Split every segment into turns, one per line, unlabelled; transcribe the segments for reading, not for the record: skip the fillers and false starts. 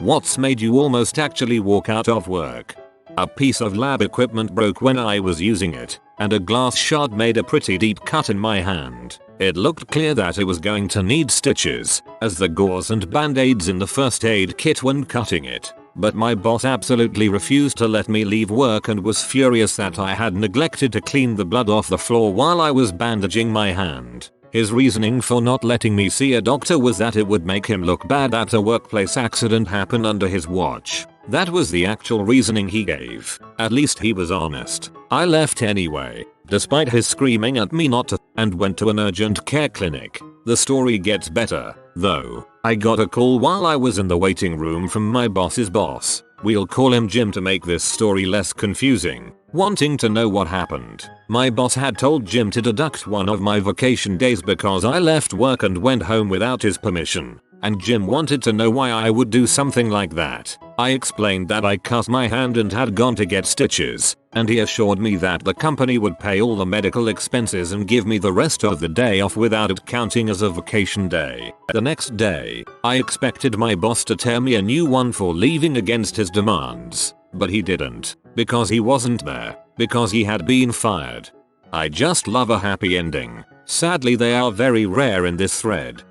What's made you almost actually walk out of work? A piece of lab equipment broke when I was using it, and a glass shard made a pretty deep cut in my hand. It looked clear that it was going to need stitches, as the gauze and band-aids in the first aid kit when cutting it. But my boss absolutely refused to let me leave work and was furious that I had neglected to clean the blood off the floor while I was bandaging my hand. His reasoning for not letting me see a doctor was that it would make him look bad that a workplace accident happened under his watch. That was the actual reasoning he gave. At least he was honest. I left anyway, despite his screaming at me not to, and went to an urgent care clinic. The story gets better, though. I got a call while I was in the waiting room from my boss's boss. We'll call him Jim to make this story less confusing. Wanting to know what happened. My boss had told Jim to deduct one of my vacation days because I left work and went home without his permission. And Jim wanted to know why I would do something like that. I explained that I cut my hand and had gone to get stitches, and he assured me that the company would pay all the medical expenses and give me the rest of the day off without it counting as a vacation day. The next day, I expected my boss to tear me a new one for leaving against his demands, but he didn't, because he wasn't there, because he had been fired. I just love a happy ending. Sadly, they are very rare in this thread.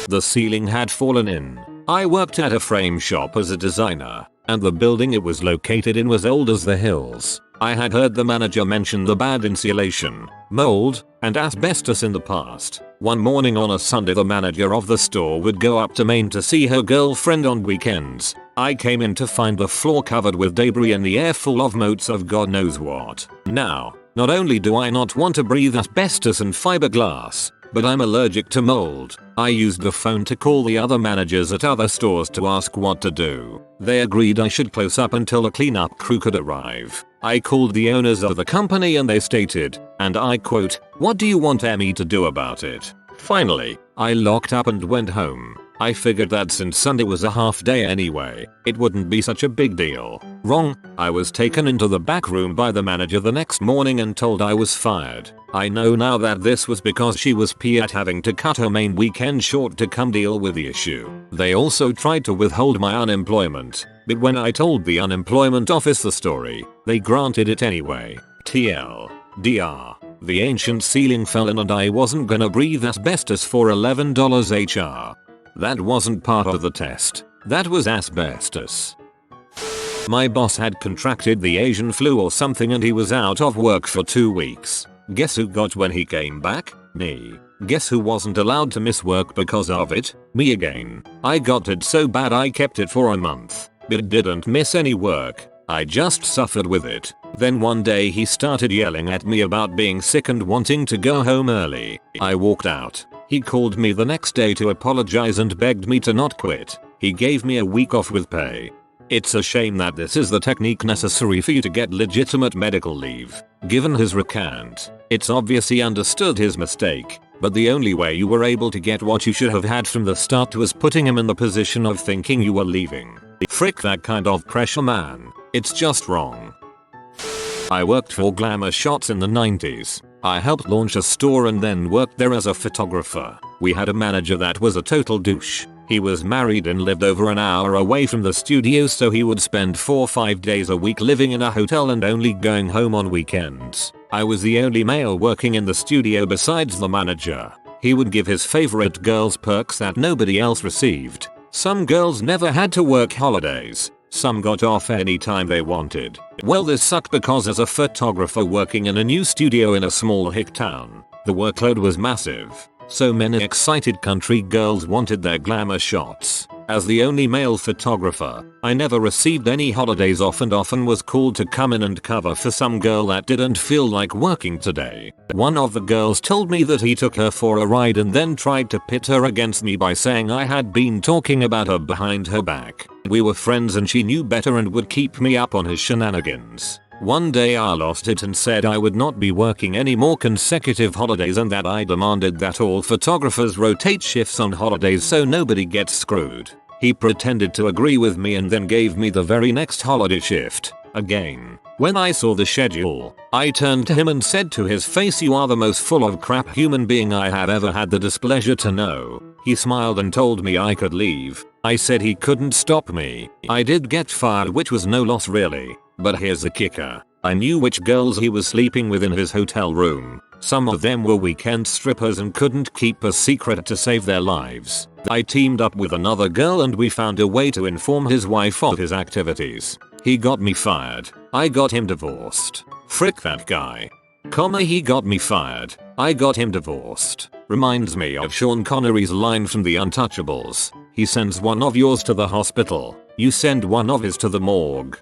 The ceiling had fallen in. I worked at a frame shop as a designer, and the building it was located in was old as the hills. I had heard the manager mention the bad insulation, mold, and asbestos in the past. One morning on a Sunday, the manager of the store would go up to Maine to see her girlfriend on weekends. I came in to find the floor covered with debris and the air full of motes of God knows what. Now, not only do I not want to breathe asbestos and fiberglass, but I'm allergic to mold. I used the phone to call the other managers at other stores to ask what to do. They agreed I should close up until a cleanup crew could arrive. I called the owners of the company and they stated, and I quote, "What do you want Emmy to do about it?" Finally, I locked up and went home. I figured that since Sunday was a half day anyway, it wouldn't be such a big deal. Wrong. I was taken into the back room by the manager the next morning and told I was fired. I know now that this was because she was pissed at having to cut her main weekend short to come deal with the issue. They also tried to withhold my unemployment, but when I told the unemployment office the story, they granted it anyway. TLDR. The ancient ceiling fell in and I wasn't gonna breathe asbestos for $11 HR. That wasn't part of the test. That was asbestos. My boss had contracted the Asian flu or something and he was out of work for 2 weeks. Guess who got when he came back? Me. Guess who wasn't allowed to miss work because of it? Me again. I got it so bad I kept it for a month, but didn't miss any work. I just suffered with it. Then one day he started yelling at me about being sick and wanting to go home early. I walked out. He called me the next day to apologize and begged me to not quit. He gave me a week off with pay. It's a shame that this is the technique necessary for you to get legitimate medical leave. Given his recant, it's obvious he understood his mistake, but the only way you were able to get what you should have had from the start was putting him in the position of thinking you were leaving. Frick that kind of pressure, man. It's just wrong. I worked for Glamour Shots in the 90s. I helped launch a store and then worked there as a photographer. We had a manager that was a total douche. He was married and lived over an hour away from the studio, so he would spend 4 or 5 days a week living in a hotel and only going home on weekends. I was the only male working in the studio besides the manager. He would give his favorite girls perks that nobody else received. Some girls never had to work holidays. Some got off anytime they wanted. Well, this sucked because as a photographer working in a new studio in a small hick town, the workload was massive. So many excited country girls wanted their glamour shots. As the only male photographer, I never received any holidays off and often was called to come in and cover for some girl that didn't feel like working today. One of the girls told me that he took her for a ride and then tried to pit her against me by saying I had been talking about her behind her back. We were friends and she knew better and would keep me up on his shenanigans. One day I lost it and said I would not be working any more consecutive holidays and that I demanded that all photographers rotate shifts on holidays so nobody gets screwed. He pretended to agree with me and then gave me the very next holiday shift. Again. When I saw the schedule, I turned to him and said to his face, "You are the most full of crap human being I have ever had the displeasure to know." He smiled and told me I could leave. I said he couldn't stop me. I did get fired, which was no loss really. But here's the kicker. I knew which girls he was sleeping with in his hotel room. Some of them were weekend strippers and couldn't keep a secret to save their lives. I teamed up with another girl and we found a way to inform his wife of his activities. He got me fired. I got him divorced. Frick that guy. He got me fired. I got him divorced. Reminds me of Sean Connery's line from The Untouchables. He sends one of yours to the hospital. You send one of his to the morgue.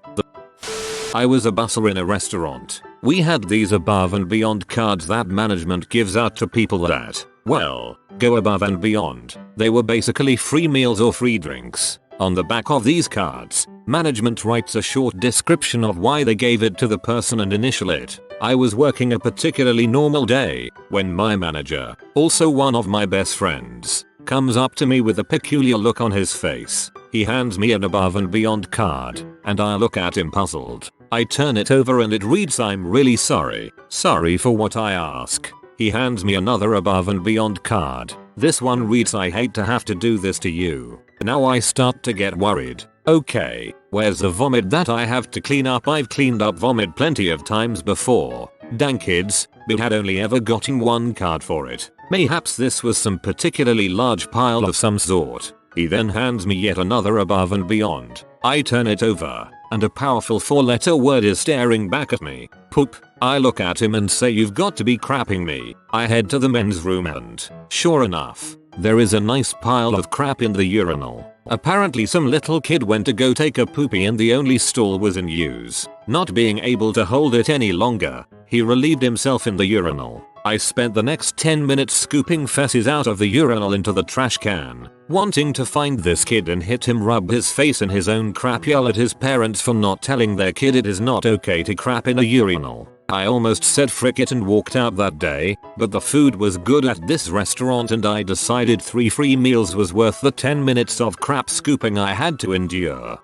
I was a busser in a restaurant. We had these above and beyond cards that management gives out to people that, well, go above and beyond. They were basically free meals or free drinks. On the back of these cards, management writes a short description of why they gave it to the person and initial it. I was working a particularly normal day when my manager, also one of my best friends, comes up to me with a peculiar look on his face. He hands me an above and beyond card, and I look at him puzzled. I turn it over and it reads, "I'm really sorry. Sorry for what I ask." He hands me another above and beyond card. This one reads, "I hate to have to do this to you." Now I start to get worried. Okay, where's the vomit that I have to clean up? I've cleaned up vomit plenty of times before. Dang kids, but had only ever gotten one card for it. Mayhaps this was some particularly large pile of some sort. He then hands me yet another above and beyond. I turn it over, and a powerful 4-letter word is staring back at me. Poop. I look at him and say, "You've got to be crapping me." I head to the men's room and, sure enough, there is a nice pile of crap in the urinal. Apparently some little kid went to go take a poopy and the only stall was in use. Not being able to hold it any longer, he relieved himself in the urinal. I spent the next 10 minutes scooping feces out of the urinal into the trash can, wanting to find this kid and hit him, rub his face in his own crap, yell at his parents for not telling their kid it is not okay to crap in a urinal. I almost said frick it and walked out that day, but the food was good at this restaurant and I decided 3 free meals was worth the 10 minutes of crap scooping I had to endure.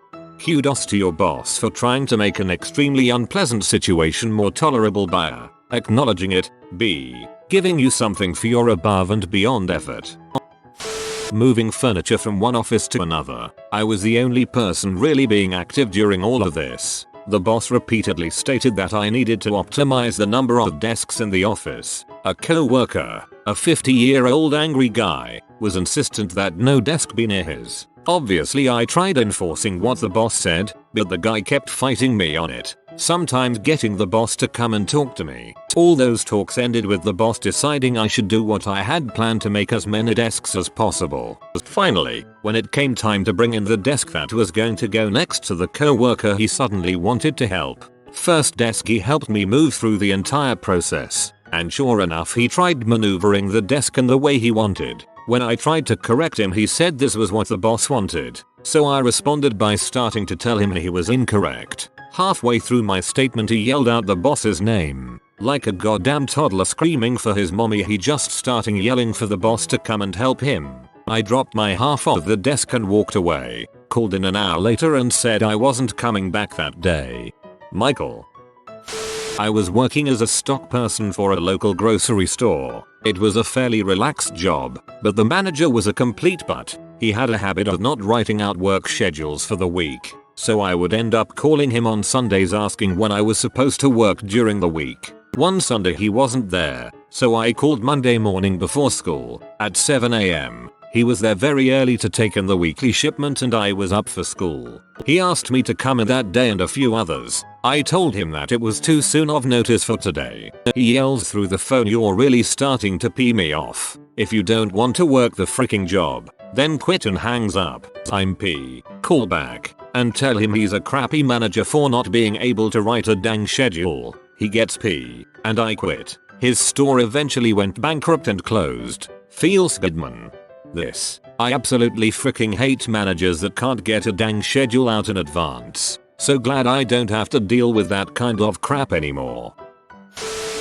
Kudos to your boss for trying to make an extremely unpleasant situation more tolerable by A. Acknowledging it, B. Giving you something for your above and beyond effort. Moving furniture from one office to another. I was the only person really being active during all of this. The boss repeatedly stated that I needed to optimize the number of desks in the office. A co-worker, a 50-year-old angry guy, was insistent that no desk be near his. Obviously I tried enforcing what the boss said, but the guy kept fighting me on it, sometimes getting the boss to come and talk to me. All those talks ended with the boss deciding I should do what I had planned to make as many desks as possible. Finally, when it came time to bring in the desk that was going to go next to the co-worker, he suddenly wanted to help. First desk, he helped me move through the entire process, and sure enough he tried maneuvering the desk in the way he wanted. When I tried to correct him, he said this was what the boss wanted, so I responded by starting to tell him he was incorrect. Halfway through my statement he yelled out the boss's name. Like a goddamn toddler screaming for his mommy, he just started yelling for the boss to come and help him. I dropped my half of the desk and walked away, called in an hour later and said I wasn't coming back that day. Michael. I was working as a stock person for a local grocery store. It was a fairly relaxed job, but the manager was a complete butt. He had a habit of not writing out work schedules for the week, so I would end up calling him on Sundays asking when I was supposed to work during the week. One Sunday he wasn't there, so I called Monday morning before school, at 7 AM. He was there very early to take in the weekly shipment and I was up for school. He asked me to come in that day and a few others. I told him that it was too soon of notice for today. He yells through the phone, "You're really starting to pee me off. If you don't want to work the freaking job, then quit," and hangs up. I'm P. Call back and tell him he's a crappy manager for not being able to write a dang schedule. He gets P. and I quit. His store eventually went bankrupt and closed. Feels good, man. I absolutely freaking hate managers that can't get a dang schedule out in advance. So glad I don't have to deal with that kind of crap anymore.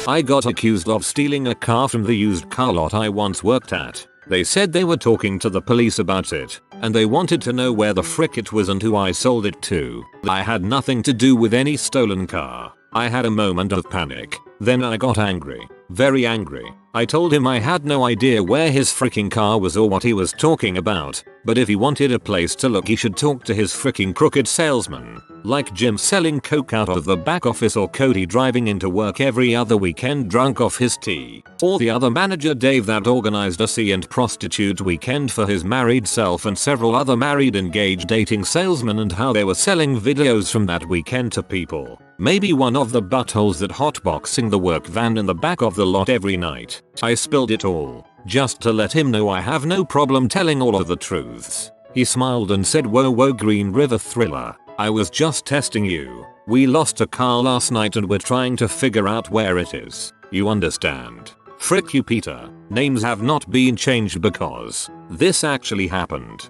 I got accused of stealing a car from the used car lot I once worked at. They said they were talking to the police about it, and they wanted to know where the frick it was and who I sold it to. I had nothing to do with any stolen car. I had a moment of panic. Then I got angry. Very angry. I told him I had no idea where his freaking car was or what he was talking about, but if he wanted a place to look he should talk to his freaking crooked salesman, like Jim selling coke out of the back office or Cody driving into work every other weekend drunk off his tea, or the other manager Dave that organized a sea and prostitute weekend for his married self and several other married engaged dating salesmen and how they were selling videos from that weekend to people. Maybe one of the buttholes that hotboxing the work van in the back of the lot every night. I spilled it all, just to let him know I have no problem telling all of the truths. He smiled and said, whoa Green River Thriller, I was just testing you. We lost a car last night and we're trying to figure out where it is. You understand? Frick you Peter, names have not been changed because this actually happened.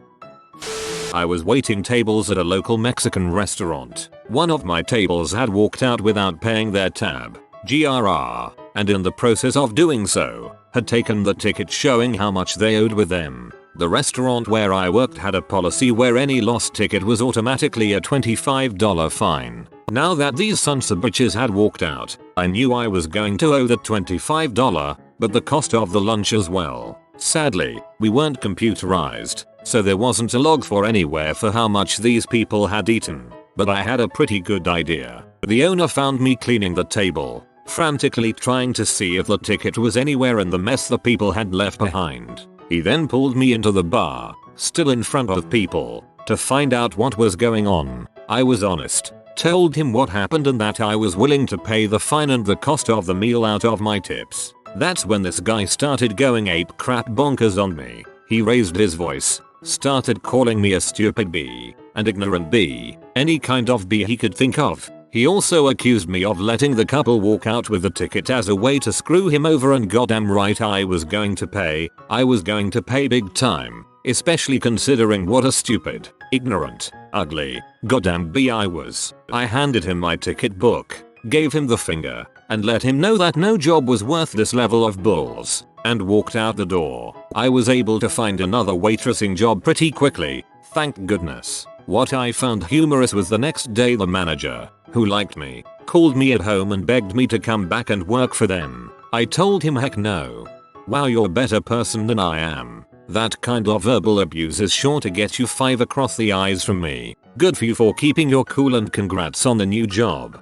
I was waiting tables at a local Mexican restaurant. One of my tables had walked out without paying their tab, GRR, and in the process of doing so, had taken the ticket showing how much they owed with them. The restaurant where I worked had a policy where any lost ticket was automatically a $25 fine. Now that these sons of bitches had walked out, I knew I was going to owe that $25, but the cost of the lunch as well. Sadly, we weren't computerized, so there wasn't a log for anywhere for how much these people had eaten. But I had a pretty good idea. The owner found me cleaning the table, frantically trying to see if the ticket was anywhere in the mess the people had left behind. He then pulled me into the bar, still in front of people, to find out what was going on. I was honest, told him what happened and that I was willing to pay the fine and the cost of the meal out of my tips. That's when this guy started going ape crap bonkers on me. He raised his voice, started calling me a stupid bee, and ignorant bee, any kind of bee he could think of. He also accused me of letting the couple walk out with the ticket as a way to screw him over, and goddamn right I was going to pay. I was going to pay big time, especially considering what a stupid, ignorant, ugly, goddamn bee I was. I handed him my ticket book, gave him the finger, and let him know that no job was worth this level of bulls, and walked out the door. I was able to find another waitressing job pretty quickly, thank goodness. What I found humorous was the next day the manager, who liked me, called me at home and begged me to come back and work for them. I told him heck no. Wow, you're a better person than I am. That kind of verbal abuse is sure to get you 5 across the eyes from me. Good for you for keeping your cool and congrats on the new job.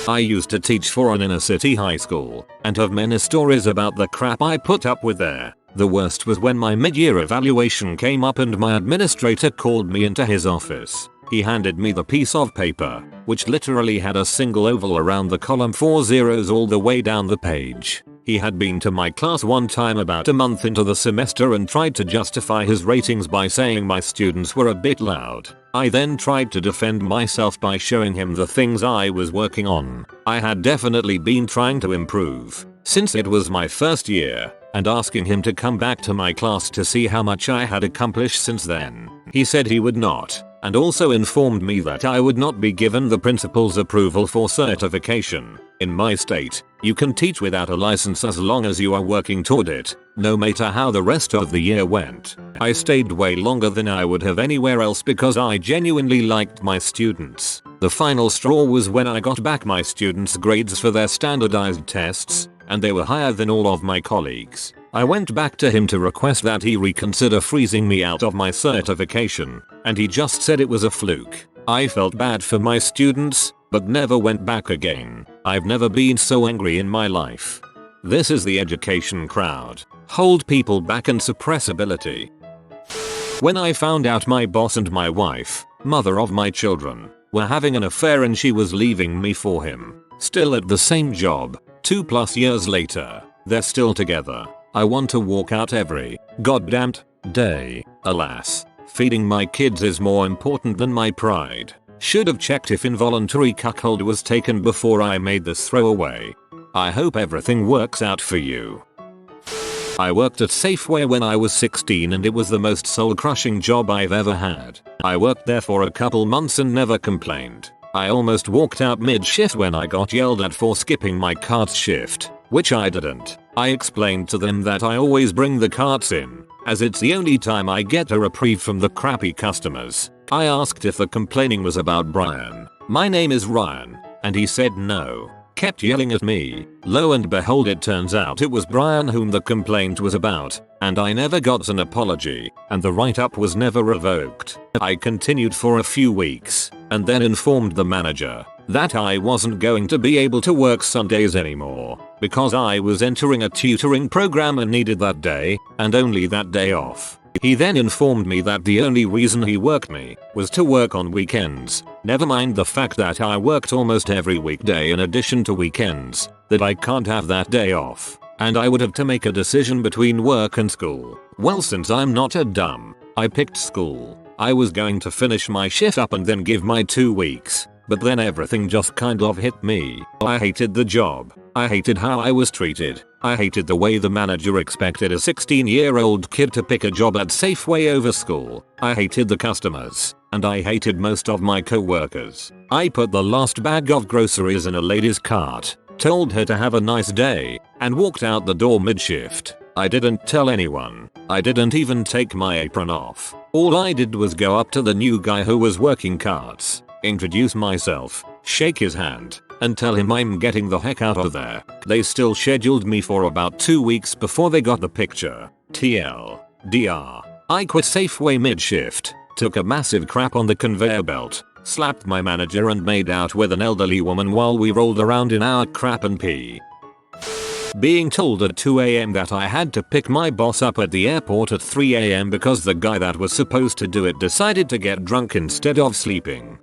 I used to teach for an inner city high school and have many stories about the crap I put up with there. The worst was when my mid-year evaluation came up and my administrator called me into his office. He handed me the piece of paper, which literally had a single oval around the column, 4 zeros all the way down the page. He had been to my class one time about a month into the semester and tried to justify his ratings by saying my students were a bit loud. I then tried to defend myself by showing him the things I was working on. I had definitely been trying to improve, since it was my first year, and asking him to come back to my class to see how much I had accomplished since then. He said he would not, and also informed me that I would not be given the principal's approval for certification. In my state, you can teach without a license as long as you are working toward it, no matter how the rest of the year went. I stayed way longer than I would have anywhere else because I genuinely liked my students. The final straw was when I got back my students' grades for their standardized tests, and they were higher than all of my colleagues. I went back to him to request that he reconsider freezing me out of my certification, and he just said it was a fluke. I felt bad for my students, but never went back again. I've never been so angry in my life. This is the education crowd. Hold people back and suppress ability. When I found out my boss and my wife, mother of my children, were having an affair and she was leaving me for him, still at the same job, 2+ years later, they're still together. I want to walk out every goddamned day. Alas, feeding my kids is more important than my pride. Should have checked if involuntary cuckold was taken before I made this throwaway. I hope everything works out for you. I worked at Safeway when I was 16 and it was the most soul-crushing job I've ever had. I worked there for a couple months and never complained. I almost walked out mid-shift when I got yelled at for skipping my cart's shift, which I didn't. I explained to them that I always bring the carts in, as it's the only time I get a reprieve from the crappy customers. I asked if the complaining was about Brian. My name is Ryan, and he said no. kept yelling at me. Lo and behold, it turns out it was Brian whom the complaint was about, and I never got an apology, and the write-up was never revoked. I continued for a few weeks, and then informed the manager that I wasn't going to be able to work Sundays anymore, because I was entering a tutoring program and needed that day, and only that day off. He then informed me that the only reason he worked me was to work on weekends. Never mind the fact that I worked almost every weekday in addition to weekends, that I can't have that day off, and I would have to make a decision between work and school. Well, since I'm not a dumb, I picked school. I was going to finish my shift up and then give my 2 weeks. But then everything just kind of hit me. I hated the job. I hated how I was treated. I hated the way the manager expected a 16-year-old kid to pick a job at Safeway over school. I hated the customers. And I hated most of my co-workers. I put the last bag of groceries in a lady's cart, told her to have a nice day, and walked out the door mid-shift. I didn't tell anyone. I didn't even take my apron off. All I did was go up to the new guy who was working carts, introduce myself, shake his hand, and tell him I'm getting the heck out of there. They still scheduled me for about 2 weeks before they got the picture. TLDR. I quit Safeway mid-shift, took a massive crap on the conveyor belt, slapped my manager and made out with an elderly woman while we rolled around in our crap and pee. Being told at 2 AM that I had to pick my boss up at the airport at 3 AM because the guy that was supposed to do it decided to get drunk instead of sleeping.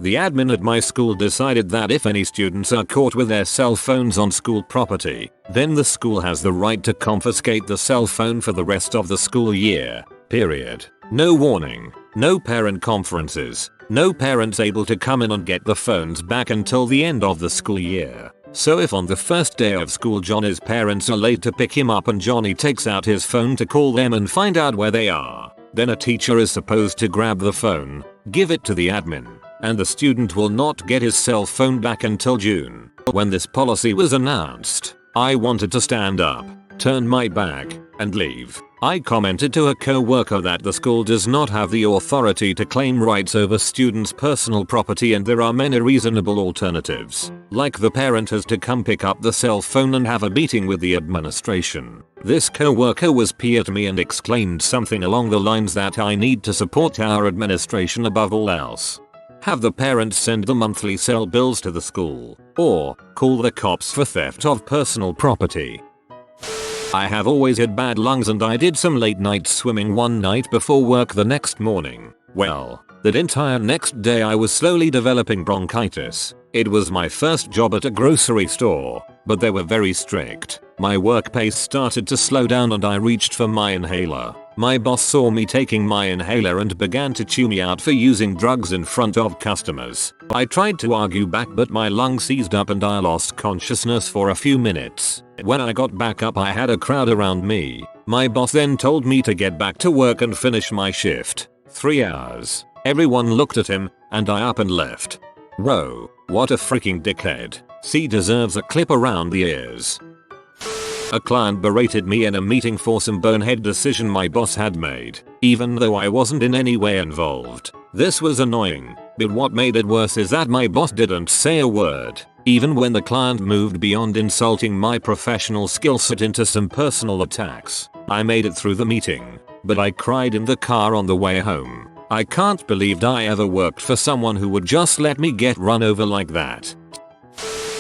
The admin at my school decided that if any students are caught with their cell phones on school property, then the school has the right to confiscate the cell phone for the rest of the school year. Period. No warning. No parent conferences. No parents able to come in and get the phones back until the end of the school year. So if on the first day of school Johnny's parents are late to pick him up and Johnny takes out his phone to call them and find out where they are, then a teacher is supposed to grab the phone, give it to the admin, and the student will not get his cell phone back until June. When this policy was announced, I wanted to stand up, turn my back, and leave. I commented to a co-worker that the school does not have the authority to claim rights over students' personal property and there are many reasonable alternatives, like the parent has to come pick up the cell phone and have a meeting with the administration. This co-worker was pissed at me and exclaimed something along the lines that I need to support our administration above all else. Have the parents send the monthly cell bills to the school, or call the cops for theft of personal property. I have always had bad lungs and I did some late night swimming one night before work the next morning. Well, that entire next day I was slowly developing bronchitis. It was my first job at a grocery store, but they were very strict. My work pace started to slow down and I reached for my inhaler. My boss saw me taking my inhaler and began to chew me out for using drugs in front of customers. I tried to argue back but my lungs seized up and I lost consciousness for a few minutes. When I got back up I had a crowd around me. My boss then told me to get back to work and finish my shift. 3 hours. Everyone looked at him, and I up and left. Whoa, what a freaking dickhead. C deserves a clip around the ears. A client berated me in a meeting for some bonehead decision my boss had made, even though I wasn't in any way involved. This was annoying, but what made it worse is that my boss didn't say a word, even when the client moved beyond insulting my professional skill set into some personal attacks. I made it through the meeting, but I cried in the car on the way home. I can't believe I ever worked for someone who would just let me get run over like that.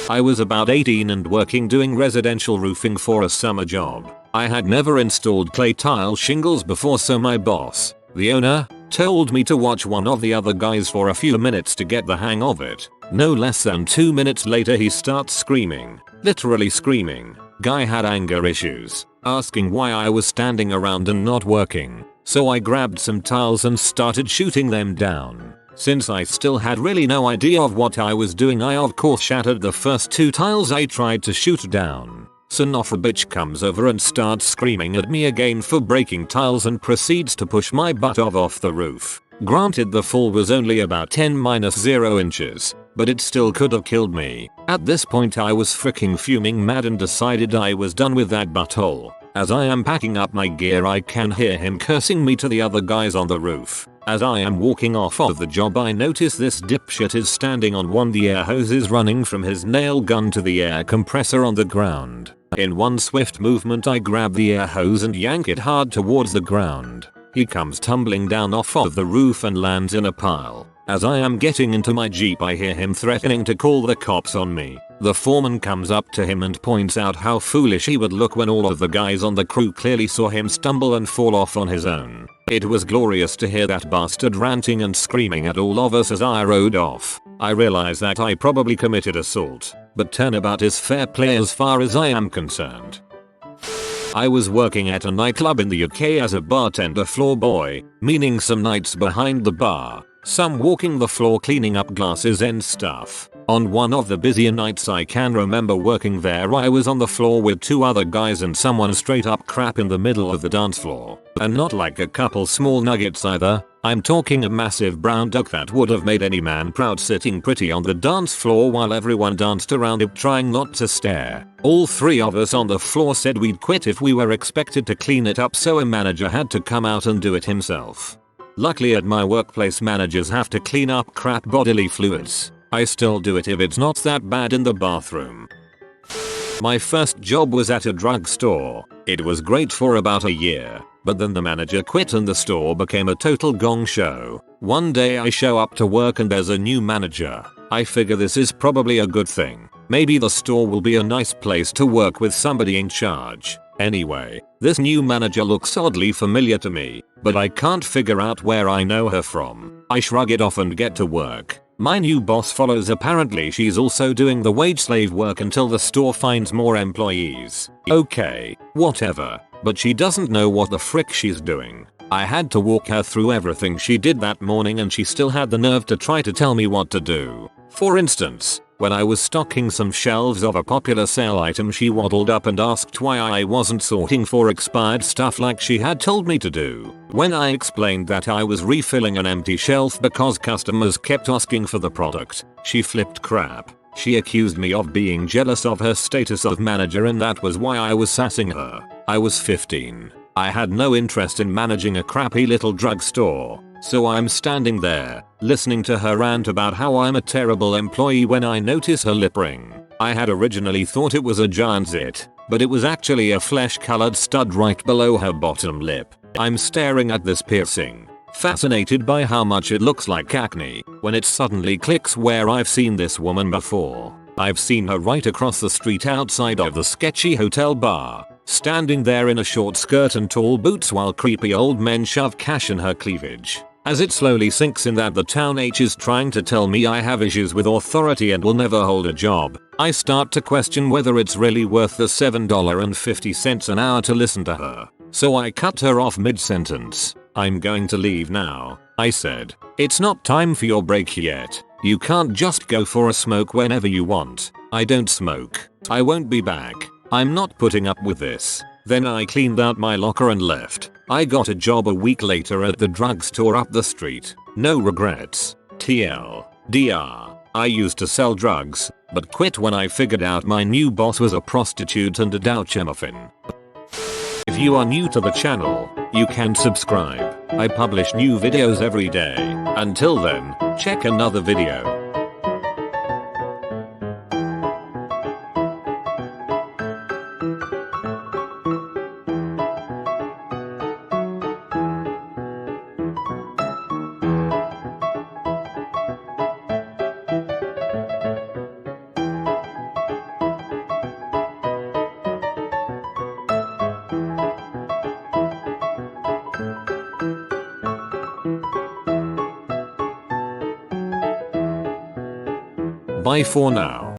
I was about 18 and working doing residential roofing for a summer job. I had never installed clay tile shingles before, so my boss, the owner, told me to watch one of the other guys for a few minutes to get the hang of it. No less than 2 minutes later he starts screaming, literally screaming. Guy had anger issues, asking why I was standing around and not working. So I grabbed some tiles and started shooting them down. Since I still had really no idea of what I was doing, I of course shattered the first 2 tiles I tried to shoot down. Son of a bitch comes over and starts screaming at me again for breaking tiles and proceeds to push my butt off the roof. Granted, the fall was only about 10-0 inches, but it still could have killed me. At this point I was freaking fuming mad and decided I was done with that butthole. As I am packing up my gear I can hear him cursing me to the other guys on the roof. As I am walking off of the job, I notice this dipshit is standing on one of the air hoses, running from his nail gun to the air compressor on the ground. In one swift movement I grab the air hose and yank it hard towards the ground. He comes tumbling down off of the roof and lands in a pile. As I am getting into my Jeep, I hear him threatening to call the cops on me. The foreman comes up to him and points out how foolish he would look when all of the guys on the crew clearly saw him stumble and fall off on his own. It was glorious to hear that bastard ranting and screaming at all of us as I rode off. I realize that I probably committed assault, but turnabout is fair play as far as I am concerned. I was working at a nightclub in the UK as a bartender floor boy, meaning some nights behind the bar, some walking the floor cleaning up glasses and stuff. On one of the busier nights I can remember working there, I was on the floor with 2 other guys and someone straight up crap in the middle of the dance floor. And not like a couple small nuggets either. I'm talking a massive brown duck that would have made any man proud, sitting pretty on the dance floor while everyone danced around it trying not to stare. All 3 of us on the floor said we'd quit if we were expected to clean it up, so a manager had to come out and do it himself. Luckily at my workplace, managers have to clean up crap bodily fluids. I still do it if it's not that bad in the bathroom. My first job was at a drugstore. It was great for about a year, but then the manager quit and the store became a total gong show. One day I show up to work and there's a new manager. I figure this is probably a good thing. Maybe the store will be a nice place to work with somebody in charge. Anyway, this new manager looks oddly familiar to me, but I can't figure out where I know her from. I shrug it off and get to work. My new boss follows. Apparently she's also doing the wage slave work until the store finds more employees. Okay, whatever, but she doesn't know what the frick she's doing. I had to walk her through everything she did that morning and she still had the nerve to try to tell me what to do. For instance, when I was stocking some shelves of a popular sale item, she waddled up and asked why I wasn't sorting for expired stuff like she had told me to do. When I explained that I was refilling an empty shelf because customers kept asking for the product, she flipped crap. She accused me of being jealous of her status of manager, and that was why I was sassing her. I was 15. I had no interest in managing a crappy little drugstore. So I'm standing there, listening to her rant about how I'm a terrible employee when I notice her lip ring. I had originally thought it was a giant zit, but it was actually a flesh-colored stud right below her bottom lip. I'm staring at this piercing, fascinated by how much it looks like acne, when it suddenly clicks where I've seen this woman before. I've seen her right across the street outside of the sketchy hotel bar, standing there in a short skirt and tall boots while creepy old men shove cash in her cleavage. As it slowly sinks in that the town H is trying to tell me I have issues with authority and will never hold a job, I start to question whether it's really worth the $7.50 an hour to listen to her. So I cut her off mid-sentence. "I'm going to leave now," I said. "It's not time for your break yet. You can't just go for a smoke whenever you want. I don't smoke. I won't be back. I'm not putting up with this." Then I cleaned out my locker and left. I got a job a week later at the drugstore up the street. No regrets. TLDR. I used to sell drugs, but quit when I figured out my new boss was a prostitute and a douche muffin. If you are new to the channel, you can subscribe. I publish new videos every day. Until then, check another video. Bye for now.